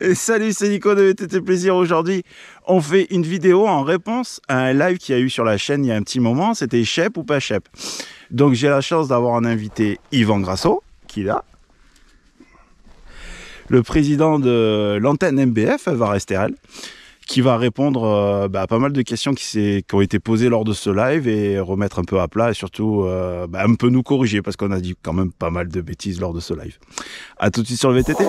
Et salut, c'est Nico de VTT Plaisir. Aujourd'hui, on fait une vidéo en réponse à un live qu'il y a eu sur la chaîne il y a un petit moment. C'était Shep ou pas Shep. Donc j'ai la chance d'avoir un invité, Yvan Grasso, qui est là. Le président de l'antenne MBF, VAR-STRL, qui va répondre à pas mal de questions qui ont été posées lors de ce live et remettre un peu à plat et surtout un peu nous corriger parce qu'on a dit quand même pas mal de bêtises lors de ce live. A tout de suite sur le VTT.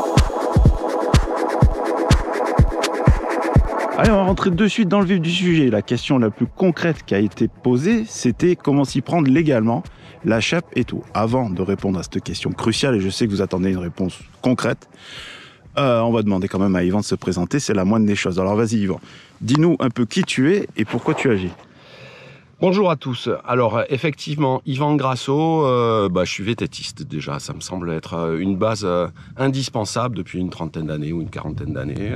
Allez, on va rentrer de suite dans le vif du sujet. La question la plus concrète qui a été posée, c'était comment s'y prendre légalement, la chape et tout. Avant de répondre à cette question cruciale, et je sais que vous attendez une réponse concrète, on va demander quand même à Yvan de se présenter, c'est la moindre des choses. Alors vas-y Yvan, dis-nous un peu qui tu es et pourquoi tu agis. Bonjour à tous. Alors effectivement, Yvan Grasso, je suis VTTiste déjà, ça me semble être une base indispensable depuis une trentaine d'années ou une quarantaine d'années.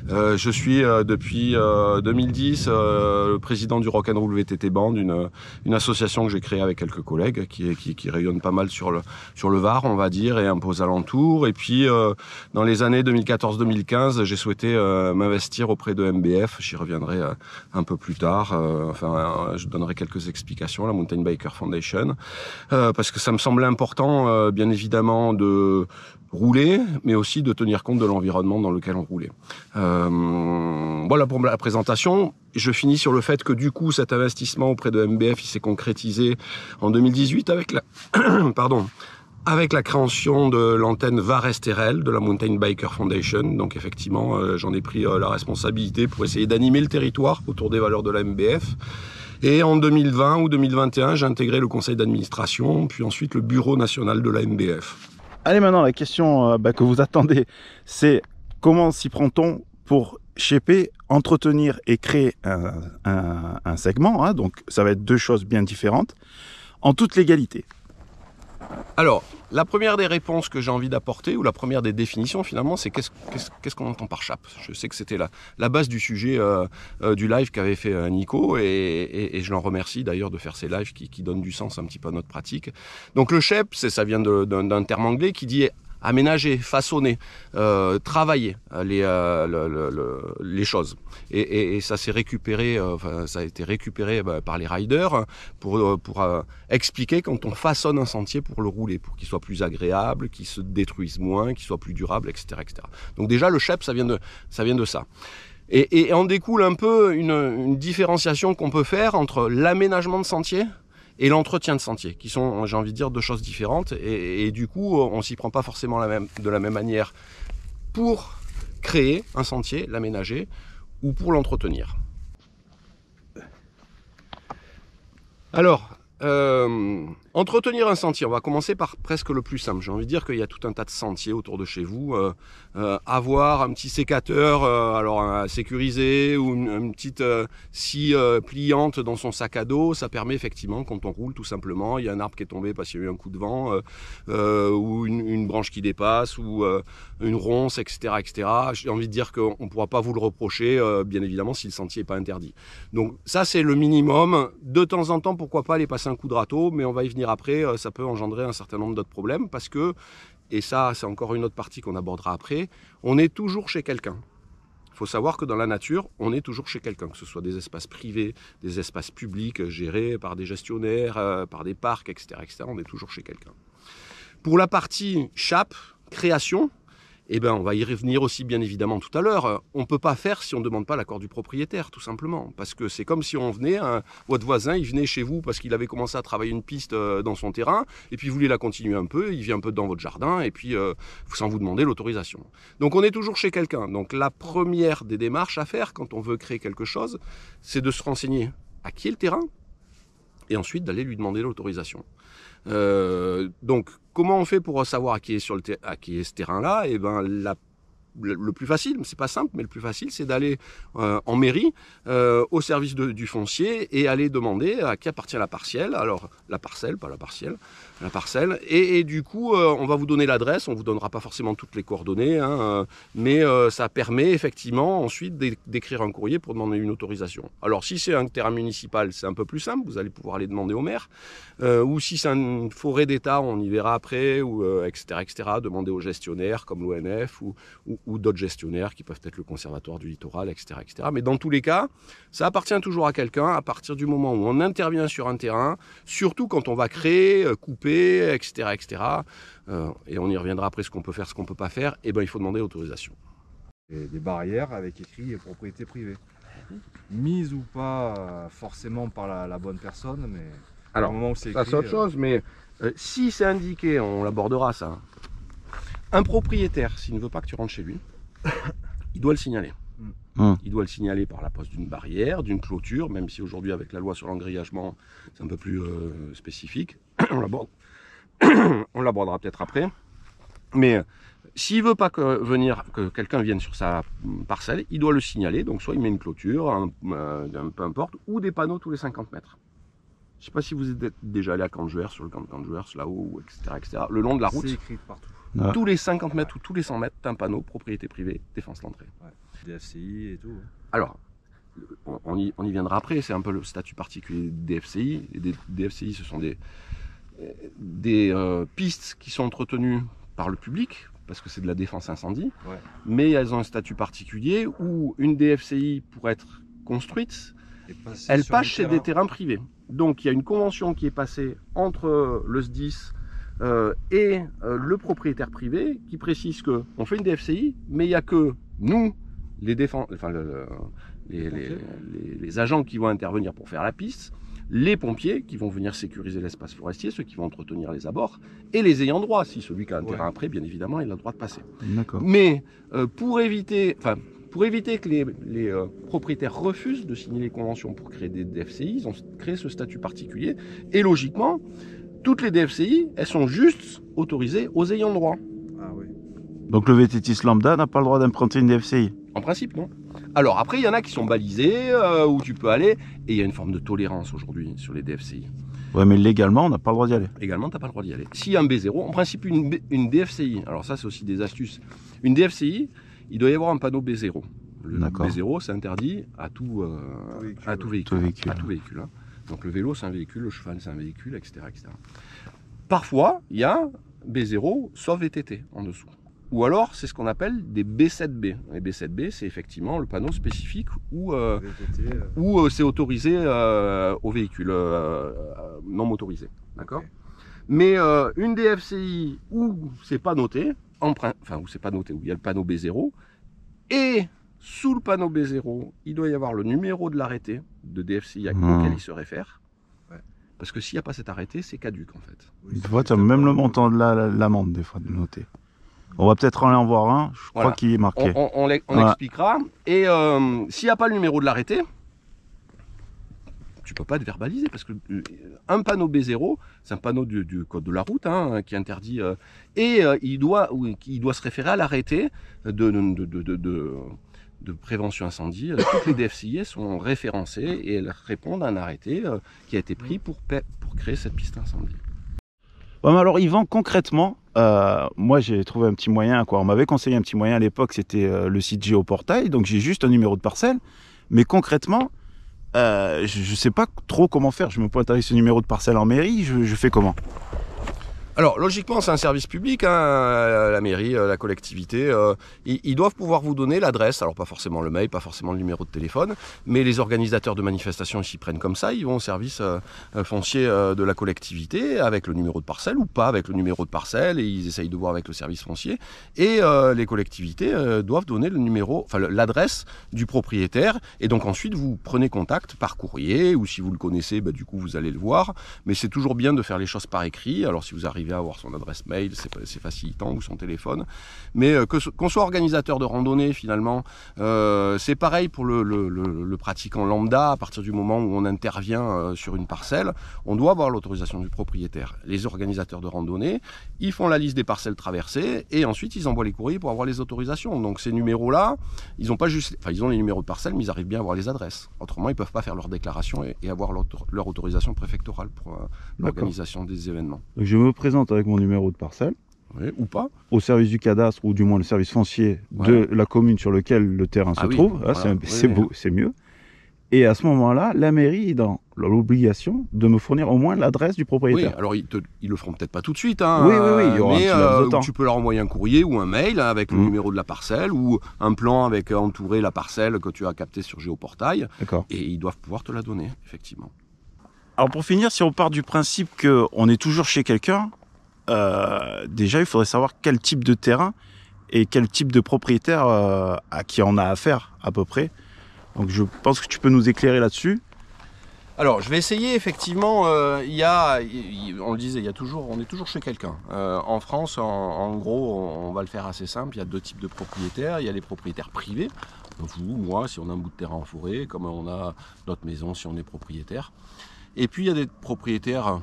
Je suis depuis 2010 le président du Rock'n'Roll VTT Band, une association que j'ai créée avec quelques collègues qui rayonne pas mal sur le Var, on va dire, et un peu aux alentours. Et puis dans les années 2014-2015, j'ai souhaité m'investir auprès de MBF, j'y reviendrai un peu plus tard. Je donnerai quelques explications, la Mountain Biker Foundation, parce que ça me semblait important, bien évidemment, de rouler, mais aussi de tenir compte de l'environnement dans lequel on roulait. Voilà pour la présentation. Je finis sur le fait que du coup, cet investissement auprès de MBF, il s'est concrétisé en 2018 avec la création de l'antenne VAR-STRL de la Mountain Biker Foundation. Donc effectivement, j'en ai pris la responsabilité pour essayer d'animer le territoire autour des valeurs de la MBF. Et en 2020 ou 2021, j'ai intégré le conseil d'administration, puis ensuite le bureau national de la MBF. Allez, maintenant, la question que vous attendez, c'est comment s'y prend-on pour shaper, entretenir et créer un segment, hein, donc ça va être deux choses bien différentes, en toute légalité. Alors, la première des réponses que j'ai envie d'apporter, ou la première des définitions finalement, c'est qu'est-ce qu'on entend par chape. Je sais que c'était la base du sujet du live qu'avait fait Nico, et je l'en remercie d'ailleurs de faire ces lives qui donnent du sens un petit peu à notre pratique. Donc le shape, ça vient d'un terme anglais qui dit aménager, façonner, travailler les choses. Et ça s'est récupéré, ça a été récupéré par les riders pour expliquer quand on façonne un sentier pour le rouler, pour qu'il soit plus agréable, qu'il se détruise moins, qu'il soit plus durable, etc., etc. Donc déjà le shape, ça vient de ça. Et en découle un peu une différenciation qu'on peut faire entre l'aménagement de sentier et l'entretien de sentier, qui sont, j'ai envie de dire, deux choses différentes. Et du coup, on s'y prend pas forcément de la même manière pour créer un sentier, l'aménager, ou pour l'entretenir. Alors, entretenir un sentier, on va commencer par presque le plus simple. J'ai envie de dire qu'il y a tout un tas de sentiers autour de chez vous. Avoir un petit sécateur sécurisé ou une petite scie pliante dans son sac à dos, ça permet effectivement, quand on roule tout simplement, il y a un arbre qui est tombé parce qu'il y a eu un coup de vent, ou une branche qui dépasse, ou une ronce, etc., etc. J'ai envie de dire qu'on ne pourra pas vous le reprocher, bien évidemment, si le sentier n'est pas interdit. Donc ça, c'est le minimum. De temps en temps, pourquoi pas aller passer un coup de râteau, mais on va y venir après, ça peut engendrer un certain nombre d'autres problèmes parce que, et ça c'est encore une autre partie qu'on abordera après, on est toujours chez quelqu'un. Il faut savoir que dans la nature, on est toujours chez quelqu'un, que ce soit des espaces privés, des espaces publics gérés par des gestionnaires, par des parcs, etc., etc. On est toujours chez quelqu'un. Pour la partie chape, création, on va y revenir aussi bien évidemment tout à l'heure. On ne peut pas faire si on ne demande pas l'accord du propriétaire, tout simplement. Parce que c'est comme si on venait, votre voisin, il venait chez vous parce qu'il avait commencé à travailler une piste dans son terrain, et puis vous voulez la continuer un peu, il vient un peu dans votre jardin, et puis sans vous demander l'autorisation. Donc on est toujours chez quelqu'un. Donc la première des démarches à faire quand on veut créer quelque chose, c'est de se renseigner à qui est le terrain, et ensuite d'aller lui demander l'autorisation. Donc, comment on fait pour savoir à qui est ce terrain-là? Le plus facile, c'est pas simple, mais le plus facile, c'est d'aller en mairie, au service du foncier, et aller demander à qui appartient la parcelle. Alors, la parcelle, pas la partielle, la parcelle. Et du coup, on va vous donner l'adresse, on vous donnera pas forcément toutes les coordonnées, mais ça permet effectivement ensuite d'écrire un courrier pour demander une autorisation. Alors, si c'est un terrain municipal, c'est un peu plus simple, vous allez pouvoir aller demander au maire. Ou si c'est une forêt d'État, on y verra après, ou etc., etc., demander aux gestionnaires comme l'ONF ou ou d'autres gestionnaires qui peuvent être le conservatoire du littoral, etc., etc. Mais dans tous les cas, ça appartient toujours à quelqu'un à partir du moment où on intervient sur un terrain, surtout quand on va créer, couper, etc., etc. Et on y reviendra après ce qu'on peut faire, ce qu'on ne peut pas faire, et ben il faut demander l'autorisation. Des barrières avec écrit propriété privée. Mise ou pas forcément par la bonne personne, mais alors, au moment où c'est ça écrit, c'est autre chose, mais si c'est indiqué, on l'abordera ça. Un propriétaire, s'il ne veut pas que tu rentres chez lui, il doit le signaler. Il doit le signaler par la poste d'une barrière, d'une clôture, même si aujourd'hui avec la loi sur l'engrillagement, c'est un peu plus spécifique. On l'abordera peut-être après. Mais s'il ne veut pas que quelqu'un vienne sur sa parcelle, il doit le signaler. Donc soit il met une clôture, peu importe, ou des panneaux tous les 50 mètres. Je ne sais pas si vous êtes déjà allé à Canjuers, sur le camp de Canjuers, là-haut, etc., etc. Le long de la route, c'est écrit partout. Tous les 50 mètres ou tous les 100 mètres, tu as un panneau propriété privée, défense l'entrée. Ouais. DFCI et tout. Alors, on y viendra après, c'est un peu le statut particulier des DFCI. Les DFCI, ce sont des pistes qui sont entretenues par le public, parce que c'est de la défense incendie, mais elles ont un statut particulier où une DFCI, pour être construite, elle passe chez des terrains privés. Donc il y a une convention qui est passée entre le SDIS et le propriétaire privé qui précise qu'on fait une DFCI, mais il n'y a que nous, les agents qui vont intervenir pour faire la piste, les pompiers qui vont venir sécuriser l'espace forestier, ceux qui vont entretenir les abords, et les ayants droit, si celui qui a un terrain après, bien évidemment, il a le droit de passer. Mais pour éviter que les propriétaires refusent de signer les conventions pour créer des DFCI, ils ont créé ce statut particulier. Et logiquement, toutes les DFCI, elles sont juste autorisées aux ayants droit. Ah oui. Donc le vététiste lambda n'a pas le droit d'emprunter une DFCI? En principe, non. Alors après, il y en a qui sont balisés, où tu peux aller, et il y a une forme de tolérance aujourd'hui sur les DFCI. Ouais, mais légalement, on n'a pas le droit d'y aller. Légalement, tu n'as pas le droit d'y aller. S'il y a un B0, en principe, une DFCI, alors ça, c'est aussi des astuces. Une DFCI, il doit y avoir un panneau B0. Le B0, c'est interdit à tout véhicule. Hein. Donc le vélo, c'est un véhicule, le cheval, c'est un véhicule, etc., etc. Parfois, il y a B0, sauf VTT, en dessous. Ou alors, c'est ce qu'on appelle des B7B. Les B7B, c'est effectivement le panneau spécifique où c'est autorisé aux véhicules non motorisés. D'accord ? Mais une DFCI où c'est pas noté, où il y a le panneau B0, et sous le panneau B0, il doit y avoir le numéro de l'arrêté de DFCI auquel il se réfère. Parce que s'il n'y a pas cet arrêté, c'est caduc en fait. Des fois, tu as même le montant de l'amende, des fois, de noter. On va peut-être en voir un, je crois qu'il est marqué. On expliquera. Et s'il n'y a pas le numéro de l'arrêté, tu ne peux pas te verbaliser, parce que un panneau B0, c'est un panneau du code de la route qui interdit, il doit se référer à l'arrêté de prévention incendie. Toutes les DFCI sont référencées et elles répondent à un arrêté qui a été pris pour créer cette piste incendie. Ouais, mais alors Yvan, concrètement, moi j'ai trouvé un petit moyen, on m'avait conseillé un petit moyen à l'époque, c'était le site Géoportail, donc j'ai juste un numéro de parcelle, mais concrètement, je ne sais pas trop comment faire. Je me pointe avec ce numéro de parcelle en mairie, je fais comment? Alors, logiquement, c'est un service public, la mairie, la collectivité. Ils doivent pouvoir vous donner l'adresse. Alors, pas forcément le mail, pas forcément le numéro de téléphone, mais les organisateurs de manifestations s'y prennent comme ça. Ils vont au service foncier de la collectivité avec le numéro de parcelle ou pas avec le numéro de parcelle, et ils essayent de voir avec le service foncier. Et les collectivités doivent donner l'adresse du propriétaire. Et donc, ensuite, vous prenez contact par courrier, ou si vous le connaissez, du coup, vous allez le voir. Mais c'est toujours bien de faire les choses par écrit. Alors, si vous arrivez à avoir son adresse mail, c'est facilitant, ou son téléphone. Mais qu'on soit organisateur de randonnée, finalement, c'est pareil pour le pratiquant lambda. À partir du moment où on intervient sur une parcelle, on doit avoir l'autorisation du propriétaire. Les organisateurs de randonnée, ils font la liste des parcelles traversées et ensuite ils envoient les courriers pour avoir les autorisations. Donc ces numéros-là, ils ont les numéros de parcelles, mais ils arrivent bien à avoir les adresses. Autrement, ils ne peuvent pas faire leur déclaration et avoir leur autorisation préfectorale pour l'organisation des événements. Donc je me présente avec mon numéro de parcelle, ou pas, au service du cadastre, ou du moins le service foncier de la commune sur lequel le terrain se trouve. Voilà. C'est mieux. Et à ce moment-là, la mairie est dans l'obligation de me fournir au moins l'adresse du Oui, propriétaire. alors ils le feront peut-être pas tout de suite, hein, Oui, oui, oui, il y aura un mais petit laps de temps. tu peux leur envoyer un courrier ou un mail avec le numéro de la parcelle ou un plan avec entouré la parcelle que tu as capté sur Géoportail, D'accord. et ils doivent pouvoir te la donner, effectivement. Alors pour finir, si on part du principe qu'on est toujours chez quelqu'un, déjà il faudrait savoir quel type de terrain et quel type de propriétaire à qui on a affaire à peu près. Donc je pense que tu peux nous éclairer là-dessus. Alors, je vais essayer, effectivement, on le disait, on est toujours chez quelqu'un. En France, en gros, on va le faire assez simple, il y a deux types de propriétaires. Il y a les propriétaires privés, vous, moi, si on a un bout de terrain en forêt, comme on a notre maison si on est propriétaire. Et puis, il y a des propriétaires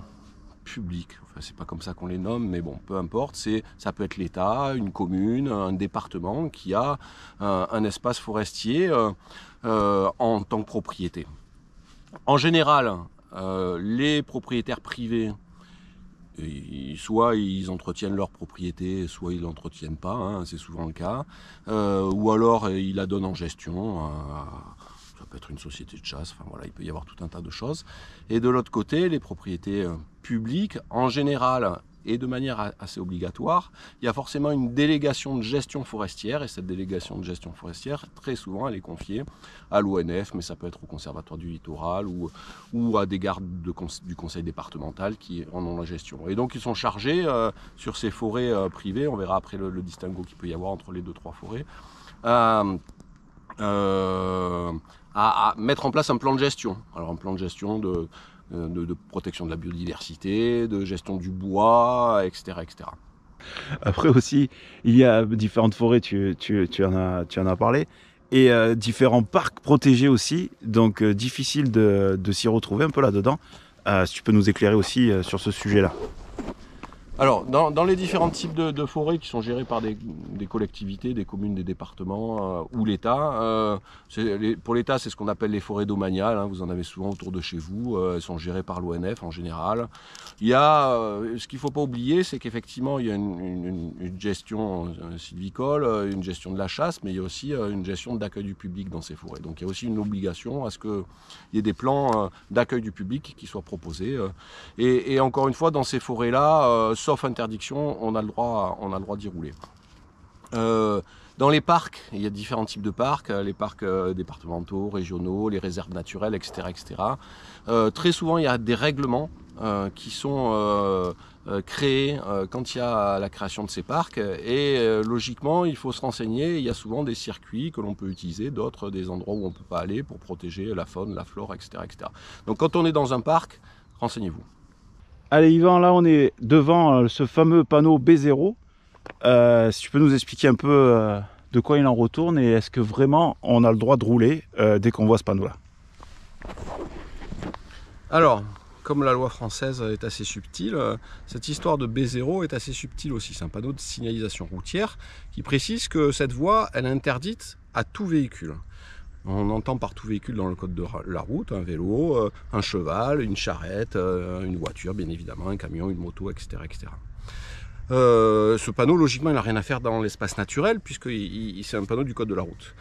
publics. Enfin, c'est pas comme ça qu'on les nomme, mais bon, peu importe. Ça peut être l'État, une commune, un département qui a un espace forestier en tant que propriété. En général, les propriétaires privés, soit ils entretiennent leur propriété, soit ils l'entretiennent pas, hein, c'est souvent le cas, ou alors ils la donnent en gestion. Ça peut être une société de chasse, enfin voilà, il peut y avoir tout un tas de choses. Et de l'autre côté, les propriétés publiques, en général, et de manière assez obligatoire, il y a forcément une délégation de gestion forestière, et cette délégation de gestion forestière, très souvent, elle est confiée à l'ONF, mais ça peut être au Conservatoire du Littoral ou à des gardes du conseil départemental qui en ont la gestion. Et donc ils sont chargés sur ces forêts privées, on verra après le distinguo qu'il peut y avoir entre les 2-3 forêts, à mettre en place un plan de gestion. Alors un plan de gestion de protection de la biodiversité, de gestion du bois, etc., etc. Après aussi, il y a différentes forêts, tu en as parlé, et différents parcs protégés aussi, donc difficile de s'y retrouver un peu là-dedans. Si tu peux nous éclairer aussi sur ce sujet-là. Alors, dans les différents types de forêts qui sont gérées par des collectivités, des communes, des départements ou l'État, pour l'État, c'est ce qu'on appelle les forêts domaniales, hein, vous en avez souvent autour de chez vous, elles sont gérées par l'ONF en général. Il y a, ce qu'il ne faut pas oublier, c'est qu'effectivement, il y a une gestion sylvicole, une gestion de la chasse, mais il y a aussi une gestion d'accueil du public dans ces forêts. Donc il y a aussi une obligation à ce qu'il y ait des plans d'accueil du public qui soient proposés. Et encore une fois, dans ces forêts-là, sauf interdiction, on a le droit d'y rouler. Dans les parcs, il y a différents types de parcs, les parcs départementaux, régionaux, les réserves naturelles, etc. etc. Très souvent, il y a des règlements qui sont créés quand il y a la création de ces parcs. Et logiquement, il faut se renseigner. Il y a souvent des circuits que l'on peut utiliser, d'autres des endroits où on ne peut pas aller pour protéger la faune, la flore, etc. etc. Donc quand on est dans un parc, renseignez-vous. Allez Yvan, là on est devant ce fameux panneau B0. Si tu peux nous expliquer un peu de quoi il en retourne et est-ce que vraiment on a le droit de rouler dès qu'on voit ce panneau-là? Alors, comme la loi française est assez subtile, cette histoire de B0 est assez subtile aussi. C'est un panneau de signalisation routière qui précise que cette voie, elle est interdite à tout véhicule. On entend par tout véhicule dans le code de la route, un vélo, un cheval, une charrette, une voiture bien évidemment, un camion, une moto, etc. etc. Ce panneau, logiquement, il n'a rien à faire dans l'espace naturel puisque c'est un panneau du code de la route.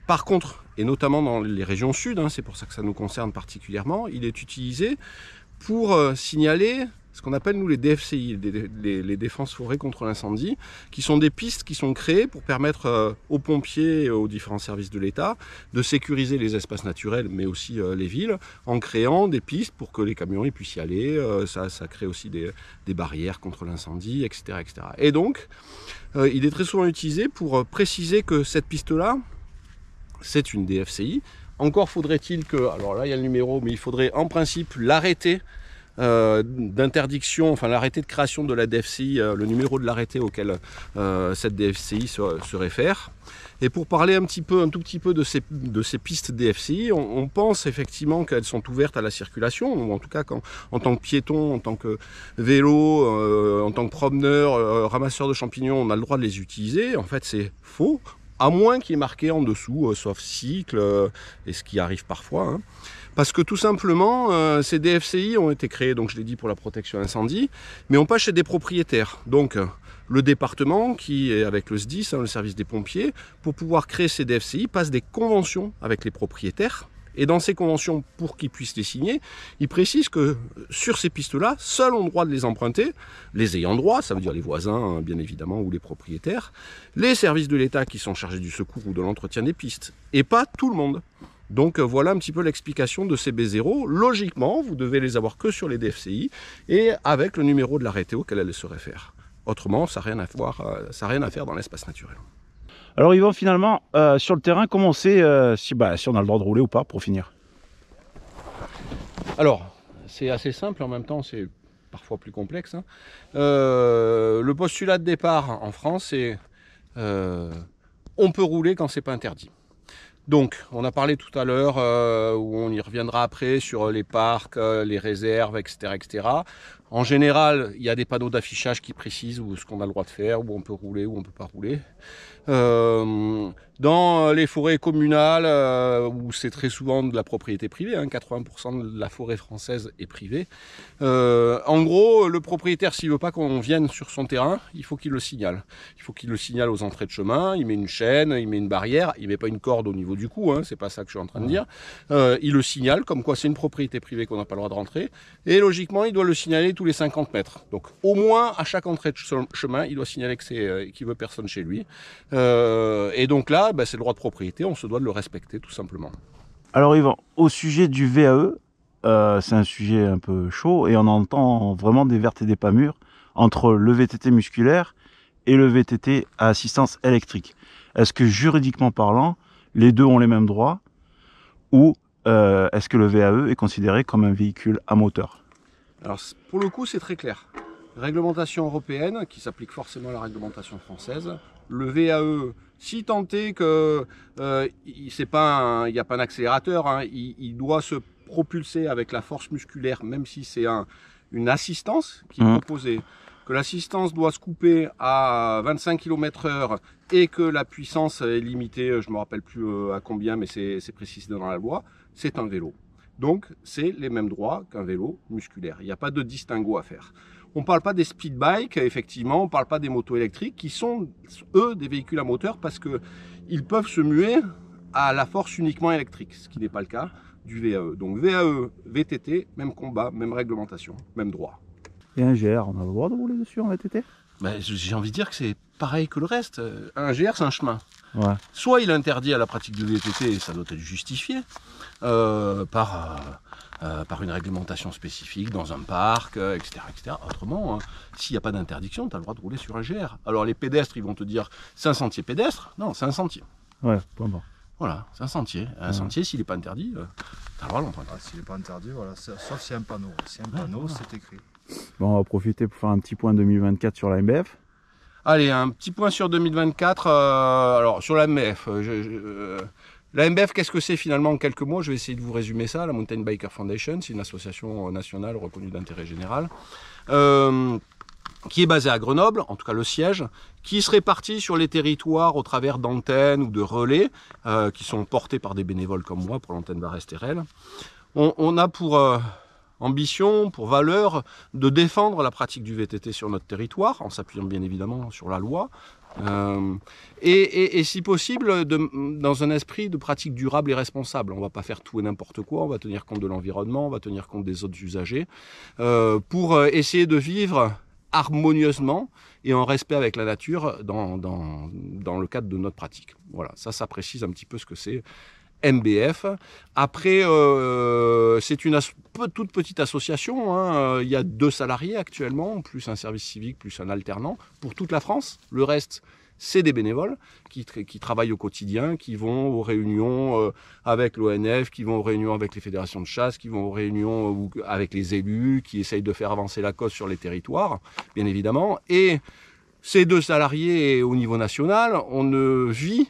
Par contre, et notamment dans les régions sud, hein, c'est pour ça que ça nous concerne particulièrement, il est utilisé pour signaler ce qu'on appelle nous les DFCI, les défenses forêts contre l'incendie, qui sont des pistes qui sont créées pour permettre aux pompiers et aux différents services de l'État de sécuriser les espaces naturels, mais aussi les villes, en créant des pistes pour que les camions puissent y aller. Ça crée aussi des barrières contre l'incendie, etc., etc. Et donc, il est très souvent utilisé pour préciser que cette piste-là, c'est une DFCI. Encore faudrait-il que, alors là il y a le numéro, mais il faudrait en principe l'arrêter d'interdiction, enfin l'arrêté de création de la DFCI, le numéro de l'arrêté auquel cette DFCI se réfère. Et pour parler un tout petit peu de ces pistes DFCI, on pense effectivement qu'elles sont ouvertes à la circulation, ou en tout cas en tant que piéton, en tant que vélo, en tant que promeneur, ramasseur de champignons, on a le droit de les utiliser. En fait c'est faux, à moins qu'il y ait marqué en dessous, sauf cycle, et ce qui arrive parfois, hein. Parce que tout simplement, ces DFCI ont été créés, donc je l'ai dit, pour la protection incendie, mais on passe chez des propriétaires. Donc Le département, qui est avec le SDIS, le service des pompiers, pour pouvoir créer ces DFCI, passe des conventions avec les propriétaires. Et dans ces conventions, pour qu'ils puissent les signer, ils précisent que sur ces pistes-là, seuls ont droit de les emprunter les ayants droit, ça veut dire les voisins, bien évidemment, ou les propriétaires, les services de l'État qui sont chargés du secours ou de l'entretien des pistes, et pas tout le monde. Donc voilà un petit peu l'explication de ces B0. Logiquement, vous devez les avoir que sur les DFCI et avec le numéro de l'arrêté auquel elles se réfèrent. Autrement, ça n'a rien à faire dans l'espace naturel. Alors Yvan, finalement, sur le terrain, comment on sait si on a le droit de rouler ou pas, pour finir? Alors, c'est assez simple, en même temps c'est parfois plus complexe. Le postulat de départ en France, c'est on peut rouler quand c'est pas interdit. Donc, on a parlé tout à l'heure, où on y reviendra après, sur les parcs, les réserves, etc., etc. En général, il y a des panneaux d'affichage qui précisent ce qu'on a le droit de faire, où on peut rouler, où on ne peut pas rouler. Dans les forêts communales, où c'est très souvent de la propriété privée, 80% de la forêt française est privée. En gros, le propriétaire, s'il ne veut pas qu'on vienne sur son terrain, il faut qu'il le signale. Il faut qu'il le signale aux entrées de chemin, il met une chaîne, il met une barrière, il ne met pas une corde au niveau du cou, c'est pas ça que je suis en train de dire. Il le signale, comme quoi c'est une propriété privée qu'on n'a pas le droit de rentrer. Et logiquement, il doit le signaler tous les 50 mètres. Donc au moins, à chaque entrée de chemin, il doit signaler qu'il veut personne chez lui. Et donc là, c'est le droit de propriété, on se doit de le respecter tout simplement. Alors Yvan, au sujet du VAE, c'est un sujet un peu chaud et on entend vraiment des vertes et des pas mûres entre le VTT musculaire et le VTT à assistance électrique. Est-ce que juridiquement parlant, les deux ont les mêmes droits ou est-ce que le VAE est considéré comme un véhicule à moteur? Alors pour le coup, c'est très clair. Réglementation européenne qui s'applique forcément à la réglementation française. Le VAE, si tant est que il n'y a pas un accélérateur, il doit se propulser avec la force musculaire, même si c'est une assistance qui est proposée. Que l'assistance doit se couper à 25 km/h et que la puissance est limitée, je ne me rappelle plus à combien, mais c'est précisé dans la loi, c'est un vélo. Donc c'est les mêmes droits qu'un vélo musculaire. Il n'y a pas de distinguo à faire. On ne parle pas des speed bikes, effectivement, on ne parle pas des motos électriques qui sont, eux, des véhicules à moteur parce qu'ils peuvent se muer à la force uniquement électrique, ce qui n'est pas le cas du VAE. Donc VAE, VTT, même combat, même réglementation, même droit. Et un GR, on a le droit de rouler dessus en VTT? J'ai envie de dire que c'est pareil que le reste. Un GR, c'est un chemin. Ouais. Soit il est interdit à la pratique du VTT, et ça doit être justifié par une réglementation spécifique dans un parc, etc., etc. Autrement, s'il n'y a pas d'interdiction, tu as le droit de rouler sur un GR. Alors les pédestres, ils vont te dire, c'est un sentier pédestre. Non, c'est un sentier. Ouais, point barre. Voilà, c'est un sentier. Un sentier, s'il n'est pas interdit, tu as le droit de l'emprunter. S'il n'est pas interdit, voilà. Sauf s'il y a un panneau. S'il y a un panneau, c'est écrit. Bon, on va profiter pour faire un petit point 2024 sur la MBF. Allez, un petit point sur 2024. Alors, sur la MBF. La MBF, qu'est-ce que c'est finalement en quelques mots? Je vais essayer de vous résumer ça. La Mountain Biker Foundation, c'est une association nationale reconnue d'intérêt général, qui est basée à Grenoble, en tout cas le siège, qui se répartit sur les territoires au travers d'antennes ou de relais, qui sont portés par des bénévoles comme moi pour l'antenne Var-Estérel. On a pour ambition, pour valeur, de défendre la pratique du VTT sur notre territoire, en s'appuyant bien évidemment sur la loi, et si possible, dans un esprit de pratique durable et responsable. On ne va pas faire tout et n'importe quoi, on va tenir compte de l'environnement, on va tenir compte des autres usagers, pour essayer de vivre harmonieusement et en respect avec la nature dans le cadre de notre pratique. Voilà, ça précise un petit peu ce que c'est MBF. Après, c'est une toute petite association. Il y a 2 salariés actuellement, plus un service civique, plus un alternant, pour toute la France. Le reste, c'est des bénévoles qui travaillent au quotidien, qui vont aux réunions avec l'ONF, qui vont aux réunions avec les fédérations de chasse, qui vont aux réunions avec les élus, qui essayent de faire avancer la cause sur les territoires, bien évidemment. Et ces 2 salariés au niveau national,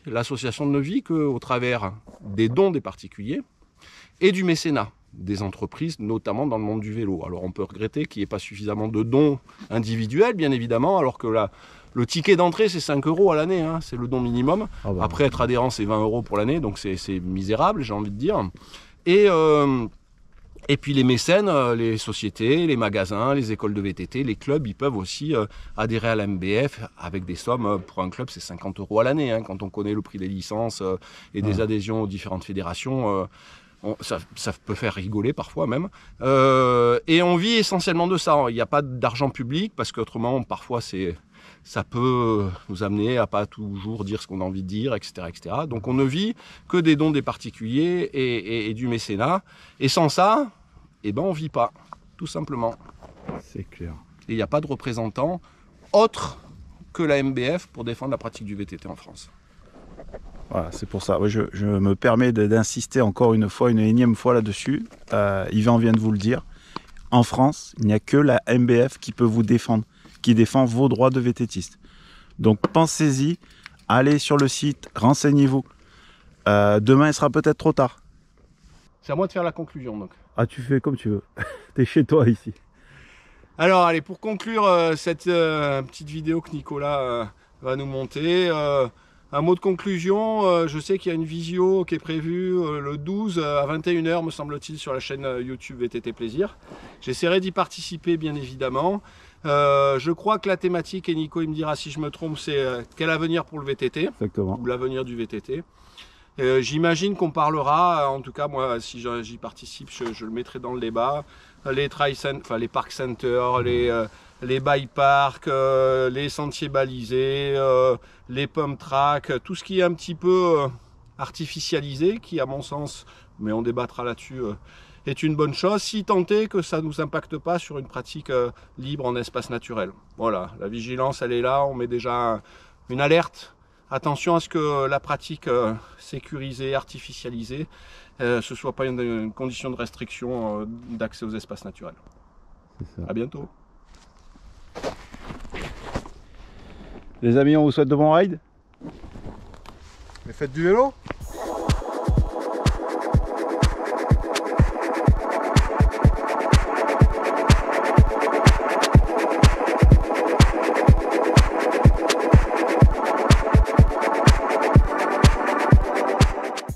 l'association ne vit qu'au travers des dons des particuliers et du mécénat des entreprises, notamment dans le monde du vélo. Alors on peut regretter qu'il n'y ait pas suffisamment de dons individuels, bien évidemment, alors que le ticket d'entrée c'est 5 € à l'année, c'est le don minimum. Après être adhérent c'est 20 € pour l'année, donc c'est misérable, j'ai envie de dire. Et Et puis les mécènes, les sociétés, les magasins, les écoles de VTT, les clubs, ils peuvent aussi adhérer à la MBF avec des sommes. Pour un club, c'est 50 € à l'année. Hein, quand on connaît le prix des licences et des adhésions aux différentes fédérations, ça peut faire rigoler parfois même. Et on vit essentiellement de ça. Il n'y a pas d'argent public parce qu'autrement, parfois, ça peut nous amener à pas toujours dire ce qu'on a envie de dire, etc., etc. Donc on ne vit que des dons des particuliers et du mécénat. Et sans ça, eh ben, on ne vit pas, tout simplement. C'est clair. Et il n'y a pas de représentant autre que la MBF pour défendre la pratique du VTT en France. Voilà, c'est pour ça. Je me permets d'insister encore une fois, une énième fois là-dessus. Yvan vient de vous le dire. En France, il n'y a que la MBF qui peut vous défendre, qui défend vos droits de VTTiste. Donc pensez-y, allez sur le site, renseignez-vous. Demain, il sera peut-être trop tard. C'est à moi de faire la conclusion donc. Ah, tu fais comme tu veux. T'es chez toi ici. Alors allez, pour conclure cette petite vidéo que Nicolas va nous monter, un mot de conclusion, je sais qu'il y a une visio qui est prévue le 12 à 21 h me semble-t-il sur la chaîne YouTube VTT Plaisir. J'essaierai d'y participer bien évidemment. Je crois que la thématique, et Nico il me dira si je me trompe, c'est quel avenir pour le VTT. Exactement. Ou l'avenir du VTT. J'imagine qu'on parlera, en tout cas moi si j'y participe, je le mettrai dans le débat, les park centers, les bike parks, les sentiers balisés, les pump tracks, tout ce qui est un petit peu artificialisé, qui à mon sens, mais on débattra là-dessus, est une bonne chose, si tant est que ça ne nous impacte pas sur une pratique libre en espace naturel. Voilà, la vigilance elle est là, on met déjà une alerte. Attention à ce que la pratique sécurisée, artificialisée, ce ne soit pas une condition de restriction d'accès aux espaces naturels. À bientôt. Les amis, on vous souhaite de bons rides. Mais faites du vélo.